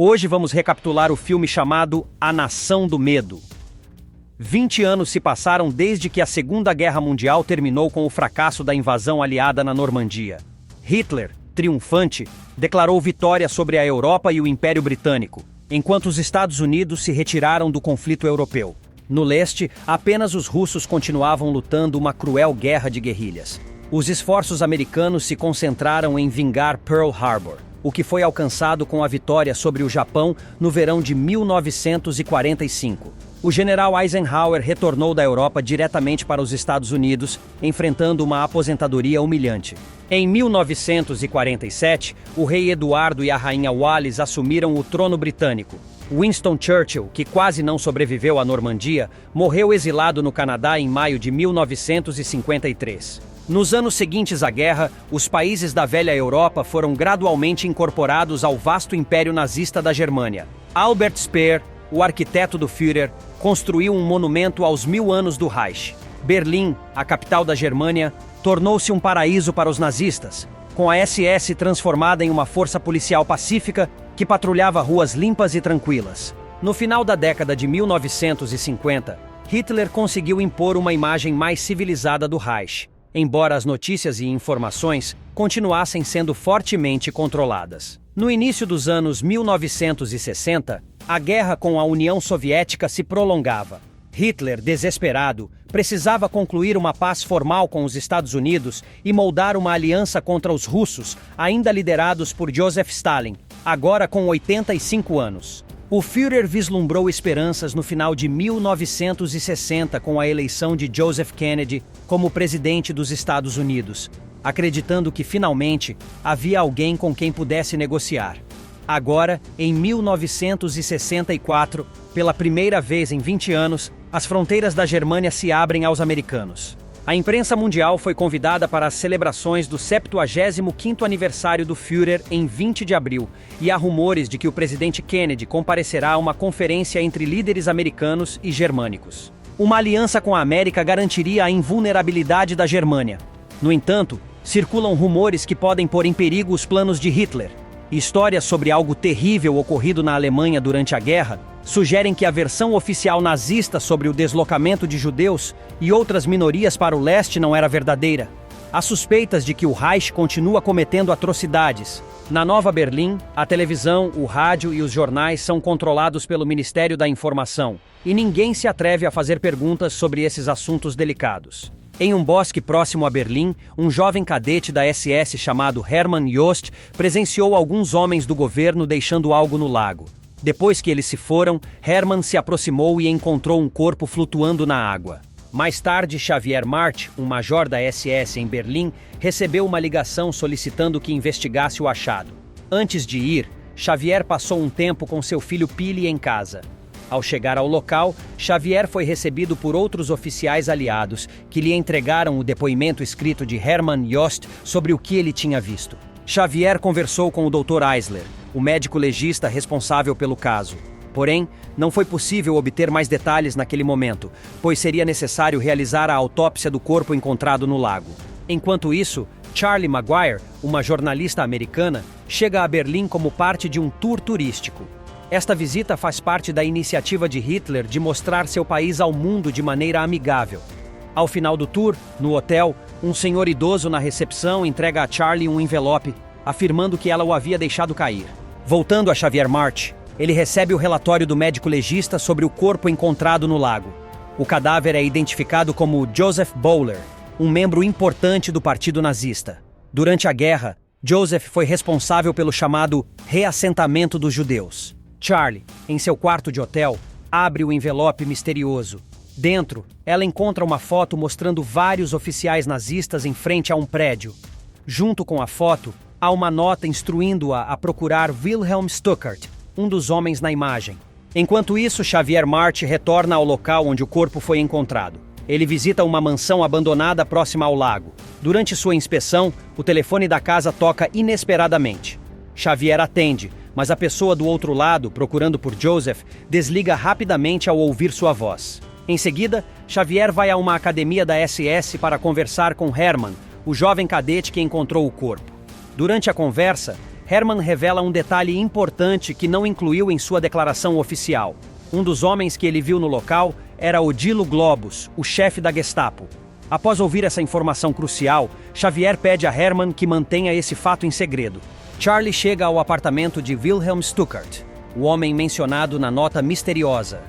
Hoje vamos recapitular o filme chamado A Nação do Medo. 20 anos se passaram desde que a Segunda Guerra Mundial terminou com o fracasso da invasão aliada na Normandia. Hitler, triunfante, declarou vitória sobre a Europa e o Império Britânico, enquanto os Estados Unidos se retiraram do conflito europeu. No leste, apenas os russos continuavam lutando uma cruel guerra de guerrilhas. Os esforços americanos se concentraram em vingar Pearl Harbor, o que foi alcançado com a vitória sobre o Japão no verão de 1945. O general Eisenhower retornou da Europa diretamente para os Estados Unidos, enfrentando uma aposentadoria humilhante. Em 1947, o rei Eduardo e a rainha Wallis assumiram o trono britânico. Winston Churchill, que quase não sobreviveu à Normandia, morreu exilado no Canadá em maio de 1953. Nos anos seguintes à guerra, os países da velha Europa foram gradualmente incorporados ao vasto império nazista da Germânia. Albert Speer, o arquiteto do Führer, construiu um monumento aos 1000 anos do Reich. Berlim, a capital da Germânia, tornou-se um paraíso para os nazistas, com a SS transformada em uma força policial pacífica que patrulhava ruas limpas e tranquilas. No final da década de 1950, Hitler conseguiu impor uma imagem mais civilizada do Reich, embora as notícias e informações continuassem sendo fortemente controladas. No início dos anos 1960, a guerra com a União Soviética se prolongava. Hitler, desesperado, precisava concluir uma paz formal com os Estados Unidos e moldar uma aliança contra os russos, ainda liderados por Joseph Stalin, agora com 85 anos. O Führer vislumbrou esperanças no final de 1960 com a eleição de Joseph Kennedy como presidente dos Estados Unidos, acreditando que finalmente havia alguém com quem pudesse negociar. Agora, em 1964, pela primeira vez em 20 anos, as fronteiras da Germânia se abrem aos americanos. A imprensa mundial foi convidada para as celebrações do 75º aniversário do Führer em 20 de abril, e há rumores de que o presidente Kennedy comparecerá a uma conferência entre líderes americanos e germânicos. Uma aliança com a América garantiria a invulnerabilidade da Germânia. No entanto, circulam rumores que podem pôr em perigo os planos de Hitler. Histórias sobre algo terrível ocorrido na Alemanha durante a guerra sugerem que a versão oficial nazista sobre o deslocamento de judeus e outras minorias para o leste não era verdadeira. Há suspeitas de que o Reich continua cometendo atrocidades. Na Nova Berlim, a televisão, o rádio e os jornais são controlados pelo Ministério da Informação, e ninguém se atreve a fazer perguntas sobre esses assuntos delicados. Em um bosque próximo a Berlim, um jovem cadete da SS chamado Hermann Jost presenciou alguns homens do governo deixando algo no lago. Depois que eles se foram, Hermann se aproximou e encontrou um corpo flutuando na água. Mais tarde, Xavier March, um major da SS em Berlim, recebeu uma ligação solicitando que investigasse o achado. Antes de ir, Xavier passou um tempo com seu filho Pili em casa. Ao chegar ao local, Xavier foi recebido por outros oficiais aliados, que lhe entregaram o depoimento escrito de Hermann Jost sobre o que ele tinha visto. Xavier conversou com o Dr. Eisler, o médico legista responsável pelo caso. Porém, não foi possível obter mais detalhes naquele momento, pois seria necessário realizar a autópsia do corpo encontrado no lago. Enquanto isso, Charlie Maguire, uma jornalista americana, chega a Berlim como parte de um tour turístico. Esta visita faz parte da iniciativa de Hitler de mostrar seu país ao mundo de maneira amigável. Ao final do tour, no hotel, um senhor idoso na recepção entrega a Charlie um envelope, afirmando que ela o havia deixado cair. Voltando a Xavier March, ele recebe o relatório do médico legista sobre o corpo encontrado no lago. O cadáver é identificado como Joseph Bowler, um membro importante do Partido Nazista. Durante a guerra, Joseph foi responsável pelo chamado reassentamento dos judeus. Charlie, em seu quarto de hotel, abre o envelope misterioso. Dentro, ela encontra uma foto mostrando vários oficiais nazistas em frente a um prédio. Junto com a foto, há uma nota instruindo-a a procurar Wilhelm Stuckart, um dos homens na imagem. Enquanto isso, Xavier March retorna ao local onde o corpo foi encontrado. Ele visita uma mansão abandonada próxima ao lago. Durante sua inspeção, o telefone da casa toca inesperadamente. Xavier atende, mas a pessoa do outro lado, procurando por Joseph, desliga rapidamente ao ouvir sua voz. Em seguida, Xavier vai a uma academia da SS para conversar com Hermann, o jovem cadete que encontrou o corpo. Durante a conversa, Herman revela um detalhe importante que não incluiu em sua declaração oficial. Um dos homens que ele viu no local era Odilo Globus, o chefe da Gestapo. Após ouvir essa informação crucial, Xavier pede a Herman que mantenha esse fato em segredo. Charlie chega ao apartamento de Wilhelm Stuckart, o homem mencionado na nota misteriosa.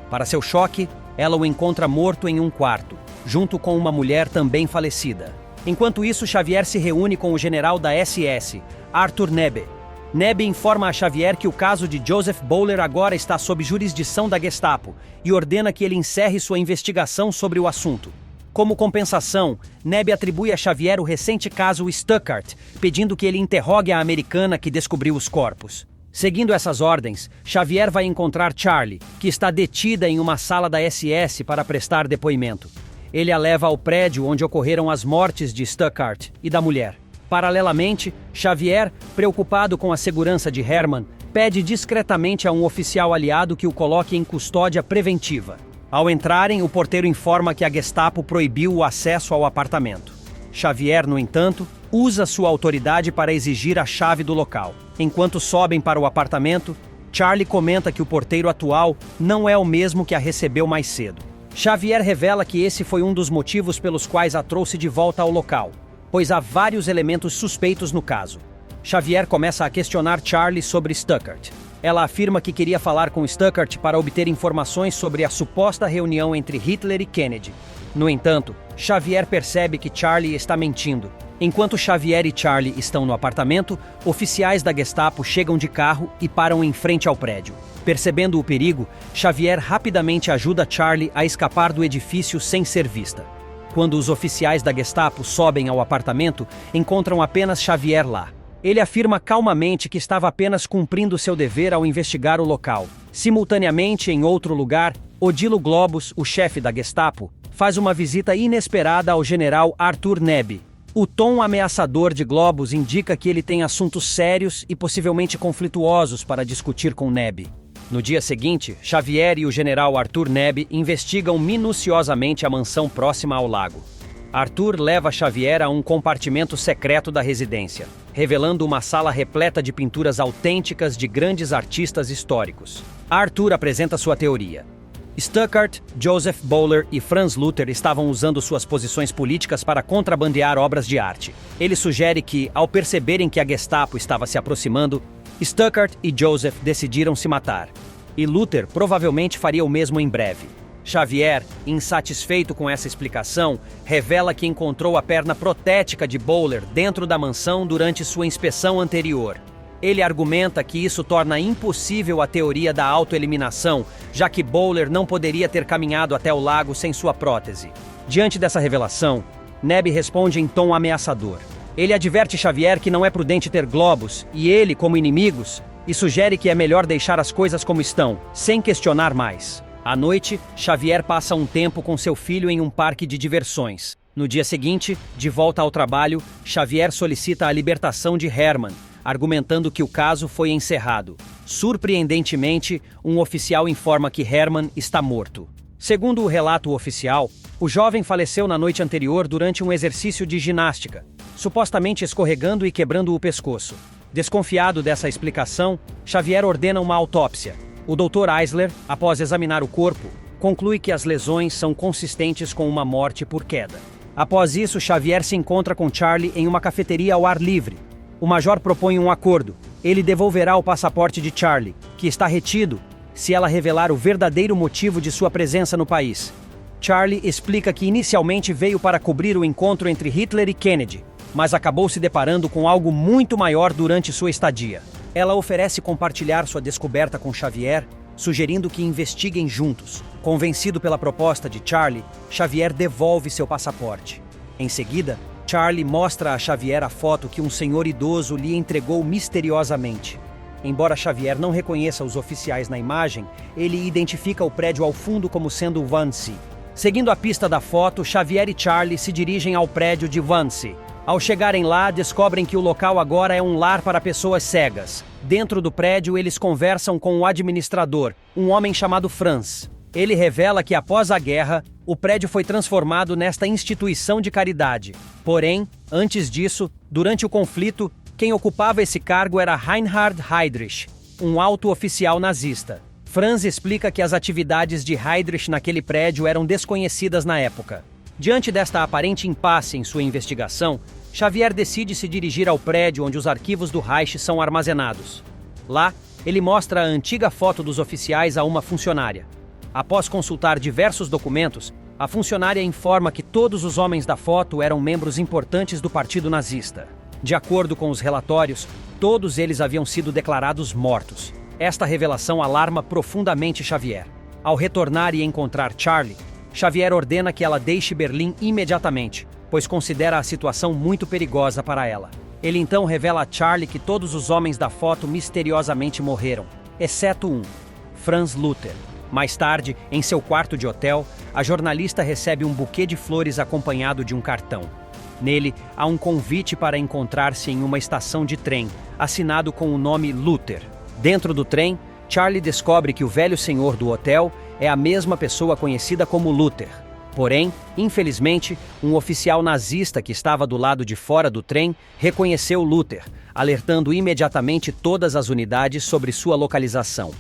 Para seu choque, ela o encontra morto em um quarto, junto com uma mulher também falecida. Enquanto isso, Xavier se reúne com o general da SS, Arthur Nebe. Nebe informa a Xavier que o caso de Joseph Bowler agora está sob jurisdição da Gestapo e ordena que ele encerre sua investigação sobre o assunto. Como compensação, Nebe atribui a Xavier o recente caso Stuckart, pedindo que ele interrogue a americana que descobriu os corpos. Seguindo essas ordens, Xavier vai encontrar Charlie, que está detida em uma sala da SS para prestar depoimento. Ele a leva ao prédio onde ocorreram as mortes de Stuckart e da mulher. Paralelamente, Xavier, preocupado com a segurança de Herman, pede discretamente a um oficial aliado que o coloque em custódia preventiva. Ao entrarem, o porteiro informa que a Gestapo proibiu o acesso ao apartamento. Xavier, no entanto, usa sua autoridade para exigir a chave do local. Enquanto sobem para o apartamento, Charlie comenta que o porteiro atual não é o mesmo que a recebeu mais cedo. Xavier revela que esse foi um dos motivos pelos quais a trouxe de volta ao local, pois há vários elementos suspeitos no caso. Xavier começa a questionar Charlie sobre Stuckart. Ela afirma que queria falar com Stuckart para obter informações sobre a suposta reunião entre Hitler e Kennedy. No entanto, Xavier percebe que Charlie está mentindo. Enquanto Xavier e Charlie estão no apartamento, oficiais da Gestapo chegam de carro e param em frente ao prédio. Percebendo o perigo, Xavier rapidamente ajuda Charlie a escapar do edifício sem ser vista. Quando os oficiais da Gestapo sobem ao apartamento, encontram apenas Xavier lá. Ele afirma calmamente que estava apenas cumprindo seu dever ao investigar o local. Simultaneamente, em outro lugar, Odilo Globus, o chefe da Gestapo, faz uma visita inesperada ao general Arthur Nebe. O tom ameaçador de Globus indica que ele tem assuntos sérios e possivelmente conflituosos para discutir com Nebe. No dia seguinte, Xavier e o general Arthur Nebe investigam minuciosamente a mansão próxima ao lago. Arthur leva Xavier a um compartimento secreto da residência, revelando uma sala repleta de pinturas autênticas de grandes artistas históricos. Arthur apresenta sua teoria. Stuckart, Joseph Bowler e Franz Luther estavam usando suas posições políticas para contrabandear obras de arte. Ele sugere que, ao perceberem que a Gestapo estava se aproximando, Stuckart e Joseph decidiram se matar. E Luther provavelmente faria o mesmo em breve. Xavier, insatisfeito com essa explicação, revela que encontrou a perna protética de Bowler dentro da mansão durante sua inspeção anterior. Ele argumenta que isso torna impossível a teoria da autoeliminação, já que Bowler não poderia ter caminhado até o lago sem sua prótese. Diante dessa revelação, Nebe responde em tom ameaçador. Ele adverte Xavier que não é prudente ter Globus e ele como inimigos, e sugere que é melhor deixar as coisas como estão, sem questionar mais. À noite, Xavier passa um tempo com seu filho em um parque de diversões. No dia seguinte, de volta ao trabalho, Xavier solicita a libertação de Herman, argumentando que o caso foi encerrado. Surpreendentemente, um oficial informa que Herman está morto. Segundo o relato oficial, o jovem faleceu na noite anterior durante um exercício de ginástica, supostamente escorregando e quebrando o pescoço. Desconfiado dessa explicação, Xavier ordena uma autópsia. O Dr. Eisler, após examinar o corpo, conclui que as lesões são consistentes com uma morte por queda. Após isso, Xavier se encontra com Charlie em uma cafeteria ao ar livre. O major propõe um acordo. Ele devolverá o passaporte de Charlie, que está retido, se ela revelar o verdadeiro motivo de sua presença no país. Charlie explica que inicialmente veio para cobrir o encontro entre Hitler e Kennedy, mas acabou se deparando com algo muito maior durante sua estadia. Ela oferece compartilhar sua descoberta com Xavier, sugerindo que investiguem juntos. Convencido pela proposta de Charlie, Xavier devolve seu passaporte. Em seguida, Charlie mostra a Xavier a foto que um senhor idoso lhe entregou misteriosamente. Embora Xavier não reconheça os oficiais na imagem, ele identifica o prédio ao fundo como sendo Wannsee. Seguindo a pista da foto, Xavier e Charlie se dirigem ao prédio de Wannsee. Ao chegarem lá, descobrem que o local agora é um lar para pessoas cegas. Dentro do prédio, eles conversam com o administrador, um homem chamado Franz. Ele revela que após a guerra, o prédio foi transformado nesta instituição de caridade. Porém, antes disso, durante o conflito, Quem ocupava esse cargo era Reinhard Heydrich, um alto oficial nazista. Franz explica que as atividades de Heydrich naquele prédio eram desconhecidas na época. Diante desta aparente impasse em sua investigação, Xavier decide se dirigir ao prédio onde os arquivos do Reich são armazenados. Lá, ele mostra a antiga foto dos oficiais a uma funcionária. Após consultar diversos documentos, a funcionária informa que todos os homens da foto eram membros importantes do Partido Nazista. De acordo com os relatórios, todos eles haviam sido declarados mortos. Esta revelação alarma profundamente Xavier. Ao retornar e encontrar Charlie, Xavier ordena que ela deixe Berlim imediatamente, pois considera a situação muito perigosa para ela. Ele então revela a Charlie que todos os homens da foto misteriosamente morreram, exceto um, Franz Luther. Mais tarde, em seu quarto de hotel, a jornalista recebe um buquê de flores acompanhado de um cartão. Nele, há um convite para encontrar-se em uma estação de trem, assinado com o nome Luther. Dentro do trem, Charlie descobre que o velho senhor do hotel é a mesma pessoa conhecida como Luther. Porém, infelizmente, um oficial nazista que estava do lado de fora do trem reconheceu Luther, alertando imediatamente todas as unidades sobre sua localização.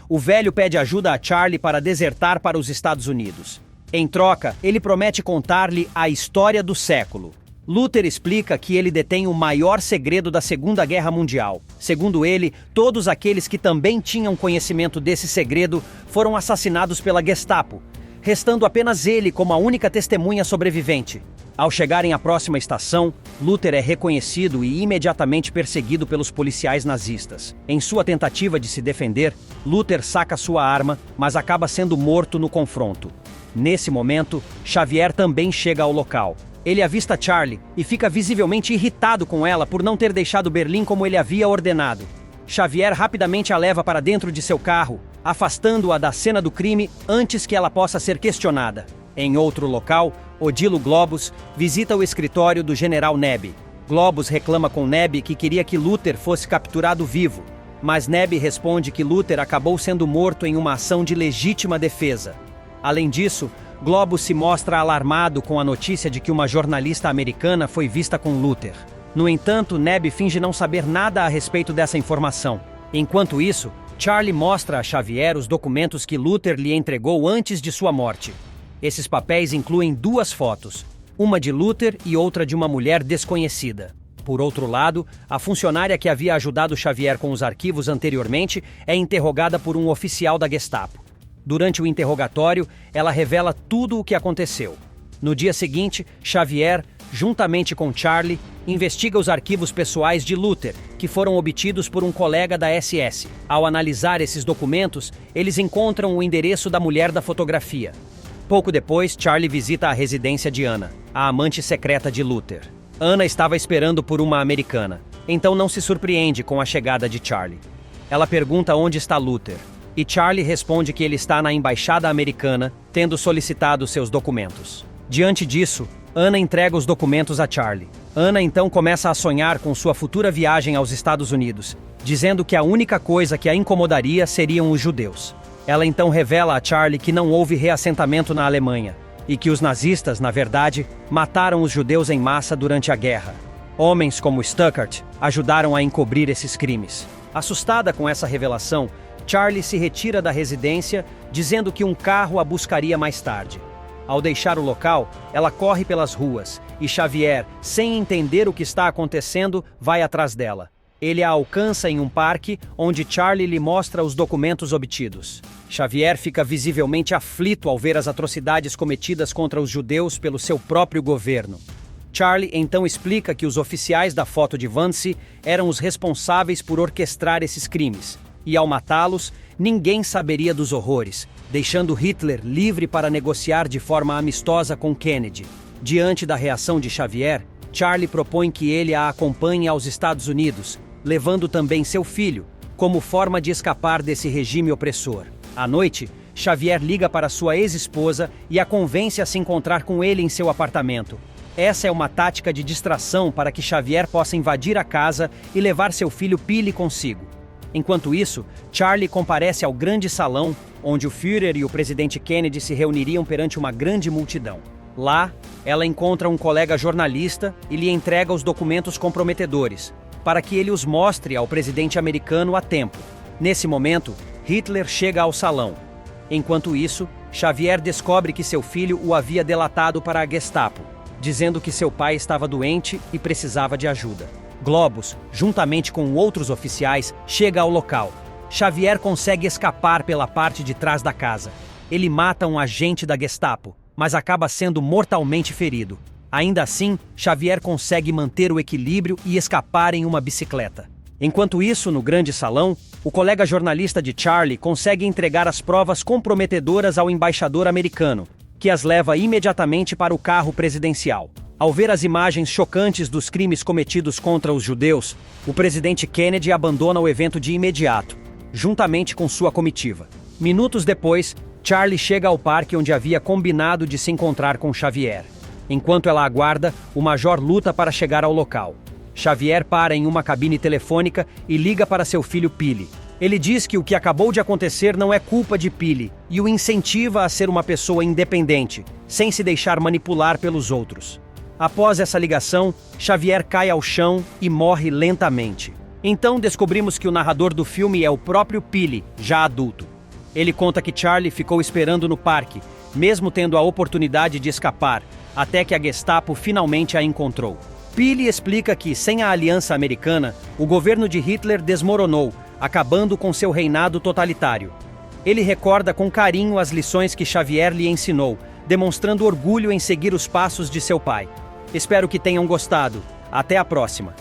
O velho pede ajuda a Charlie para desertar para os Estados Unidos. Em troca, ele promete contar-lhe a história do século. Luther explica que ele detém o maior segredo da Segunda Guerra Mundial. Segundo ele, todos aqueles que também tinham conhecimento desse segredo foram assassinados pela Gestapo, restando apenas ele como a única testemunha sobrevivente. Ao chegarem à próxima estação, Luther é reconhecido e imediatamente perseguido pelos policiais nazistas. Em sua tentativa de se defender, Luther saca sua arma, mas acaba sendo morto no confronto. Nesse momento, Xavier também chega ao local. Ele avista Charlie e fica visivelmente irritado com ela por não ter deixado Berlim como ele havia ordenado. Xavier rapidamente a leva para dentro de seu carro, afastando-a da cena do crime antes que ela possa ser questionada. Em outro local, Odilo Globus visita o escritório do general Neb. Globus reclama com Neb que queria que Luther fosse capturado vivo, mas Neb responde que Luther acabou sendo morto em uma ação de legítima defesa. Além disso, Globus se mostra alarmado com a notícia de que uma jornalista americana foi vista com Luther. No entanto, Neb finge não saber nada a respeito dessa informação. Enquanto isso, Charlie mostra a Xavier os documentos que Luther lhe entregou antes de sua morte. Esses papéis incluem duas fotos, uma de Luther e outra de uma mulher desconhecida. Por outro lado, a funcionária que havia ajudado Xavier com os arquivos anteriormente é interrogada por um oficial da Gestapo. Durante o interrogatório, ela revela tudo o que aconteceu. No dia seguinte, Xavier, juntamente com Charlie, investiga os arquivos pessoais de Luther, que foram obtidos por um colega da SS. Ao analisar esses documentos, eles encontram o endereço da mulher da fotografia. Pouco depois, Charlie visita a residência de Anna, a amante secreta de Luther. Anna estava esperando por uma americana, então não se surpreende com a chegada de Charlie. Ela pergunta onde está Luther, e Charlie responde que ele está na embaixada americana, tendo solicitado seus documentos. Diante disso, Anna entrega os documentos a Charlie. Anna então começa a sonhar com sua futura viagem aos Estados Unidos, dizendo que a única coisa que a incomodaria seriam os judeus. Ela então revela a Charlie que não houve reassentamento na Alemanha, e que os nazistas, na verdade, mataram os judeus em massa durante a guerra. Homens como Stuckart ajudaram a encobrir esses crimes. Assustada com essa revelação, Charlie se retira da residência, dizendo que um carro a buscaria mais tarde. Ao deixar o local, ela corre pelas ruas, e Xavier, sem entender o que está acontecendo, vai atrás dela. Ele a alcança em um parque, onde Charlie lhe mostra os documentos obtidos. Xavier fica visivelmente aflito ao ver as atrocidades cometidas contra os judeus pelo seu próprio governo. Charlie então explica que os oficiais da foto de Wannsee eram os responsáveis por orquestrar esses crimes, e ao matá-los, ninguém saberia dos horrores, deixando Hitler livre para negociar de forma amistosa com Kennedy. Diante da reação de Xavier, Charlie propõe que ele a acompanhe aos Estados Unidos, levando também seu filho, como forma de escapar desse regime opressor. À noite, Xavier liga para sua ex-esposa e a convence a se encontrar com ele em seu apartamento. Essa é uma tática de distração para que Xavier possa invadir a casa e levar seu filho Pili consigo. Enquanto isso, Charlie comparece ao grande salão, onde o Führer e o presidente Kennedy se reuniriam perante uma grande multidão. Lá, ela encontra um colega jornalista e lhe entrega os documentos comprometedores. para que ele os mostre ao presidente americano a tempo. Nesse momento, Hitler chega ao salão. Enquanto isso, Xavier descobre que seu filho o havia delatado para a Gestapo, dizendo que seu pai estava doente e precisava de ajuda. Globus, juntamente com outros oficiais, chega ao local. Xavier consegue escapar pela parte de trás da casa. Ele mata um agente da Gestapo, mas acaba sendo mortalmente ferido. Ainda assim, Xavier consegue manter o equilíbrio e escapar em uma bicicleta. Enquanto isso, no grande salão, o colega jornalista de Charlie consegue entregar as provas comprometedoras ao embaixador americano, que as leva imediatamente para o carro presidencial. Ao ver as imagens chocantes dos crimes cometidos contra os judeus, o presidente Kennedy abandona o evento de imediato, juntamente com sua comitiva. Minutos depois, Charlie chega ao parque onde havia combinado de se encontrar com Xavier. Enquanto ela aguarda, o major luta para chegar ao local. Xavier para em uma cabine telefônica e liga para seu filho Pili. Ele diz que o que acabou de acontecer não é culpa de Pili e o incentiva a ser uma pessoa independente, sem se deixar manipular pelos outros. Após essa ligação, Xavier cai ao chão e morre lentamente. Então descobrimos que o narrador do filme é o próprio Pili, já adulto. Ele conta que Charlie ficou esperando no parque, mesmo tendo a oportunidade de escapar, até que a Gestapo finalmente a encontrou. Pili explica que, sem a aliança americana, o governo de Hitler desmoronou, acabando com seu reinado totalitário. Ele recorda com carinho as lições que Xavier lhe ensinou, demonstrando orgulho em seguir os passos de seu pai. Espero que tenham gostado. Até a próxima!